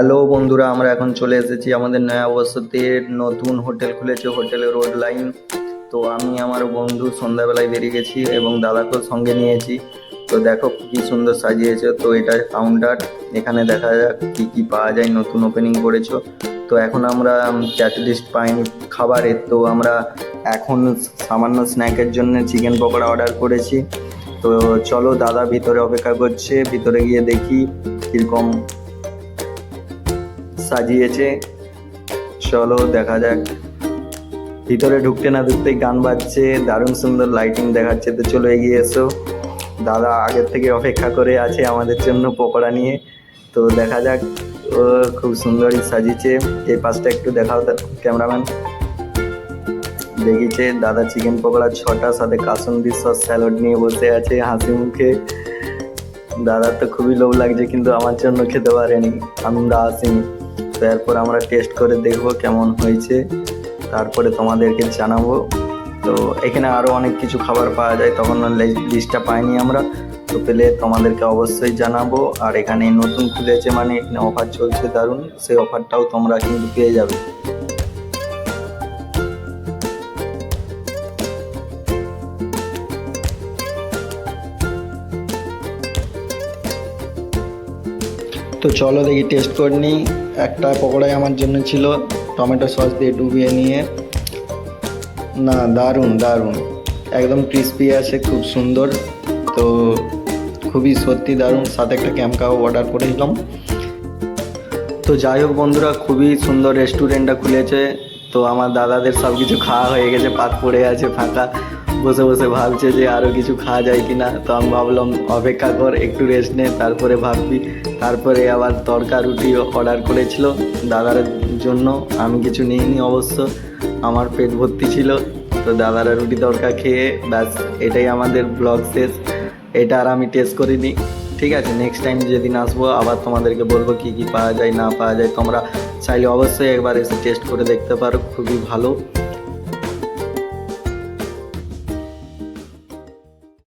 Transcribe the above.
Hello বন্ধুরা, আমরা এখন চলে এসেছি আমাদের নয়া বসতিতে। নতুন হোটেল খুলেছে, হোটেলে রোড লাইন। তো আমি আমার বন্ধু সন্ধ্যাবেলায় বেরিয়ে গেছি এবং দাদাকেও সঙ্গে নিয়েছি। তো দেখো কি সুন্দর সাজিয়েছে। তো এটা কাউন্টার, এখানে দেখা যাক কি কি পাওয়া যায়, নতুন ওপেনিং করেছো। তো এখন আমরা চ্যাট লিস্ট পাইনি খাবারের, তো আমরা এখন সামান্য স্ন্যাকের জন্য চিকেন পকোড়া অর্ডার করেছি। তো চলো, দাদা ভিতরে অপেক্ষা করছে, ভিতরে গিয়ে দেখি কীরকম সাজিয়েছে। চলো দেখা যাক। ভিতরে ঢুকতে না ঢুকতেই গান বাজছে, দারুণ সুন্দর লাইটিং দেখাচ্ছে। তো চলো এগিয়ে এসো। দাদা আগের থেকে অপেক্ষা করে আছে আমাদের জন্য পকোড়া নিয়ে। তো দেখা যাক। ও খুব সুন্দরই সাজিয়েছে। এই পাশটা একটু দেখাও ক্যামেরাম্যান। দেখিছে দাদা চিকেন পকোড়া 6টা, সাথে কাসুন্দি সস স্যালাড নিয়ে বসে আছে হাসি মুখে। দাদার তো খুবই লোভ লাগছে, কিন্তু আমার জন্য খেতে পারেনি, আমরা আসিনি। তো এরপর আমরা টেস্ট করে দেখবো কেমন হয়েছে, তারপরে তোমাদেরকে জানাবো। তো এখানে আরও অনেক কিছু খাবার পাওয়া যায়, তখন লিস্টটা পাইনি আমরা। তো পেলে তোমাদেরকে অবশ্যই জানাবো। আর এখানে নতুন খুলেছে, মানে এখানে অফার চলছে দারুণ, সেই অফারটাও তোমরা কিন্তু পেয়ে যাবে। তো চলো দেখি টেস্ট করে নিই। একটা পকোড়াই আমার জন্য ছিল, টমেটো সস দিয়ে ডুবিয়ে নিয়ে। না, দারুণ দারুণ, একদম ক্রিস্পি আছে, খুব সুন্দর। তো খুবই সত্যি দারুণ। সাথে একটা ক্যামকাও অর্ডার করেছিলাম। তো যাই হোক বন্ধুরা, খুবই সুন্দর রেস্টুরেন্টটা খুলেছে। তো আমার দাদাদের সব কিছু খাওয়া হয়ে গেছে, পাত পড়ে আছে ফাঁকা, বসে বসে ভাবছে যে আরও কিছু খাওয়া যায় কি না। তো আমি ভাবলাম অপেক্ষা কর, একটু রেস্ট নে, তারপরে ভাববি। তারপরে আবার তড়কা রুটি অর্ডার করেছিল দাদার জন্য। আমি কিছু নিইনি অবশ্য, আমার পেট ভর্তি ছিল। তো দাদারা রুটি তড়কা খেয়ে ব্যাস, এটাই আমাদের ব্লগ শেষ। এটা আর আমি টেস্ট করিনি। ঠিক আছে, নেক্সট টাইম যেদিন আসবো আবার তোমাদেরকে বলবো কি কি পাওয়া যায় না পাওয়া যায়। তোমরা চাইলে অবশ্যই একবার এসে টেস্ট করে দেখতে পারো, খুবই ভালো।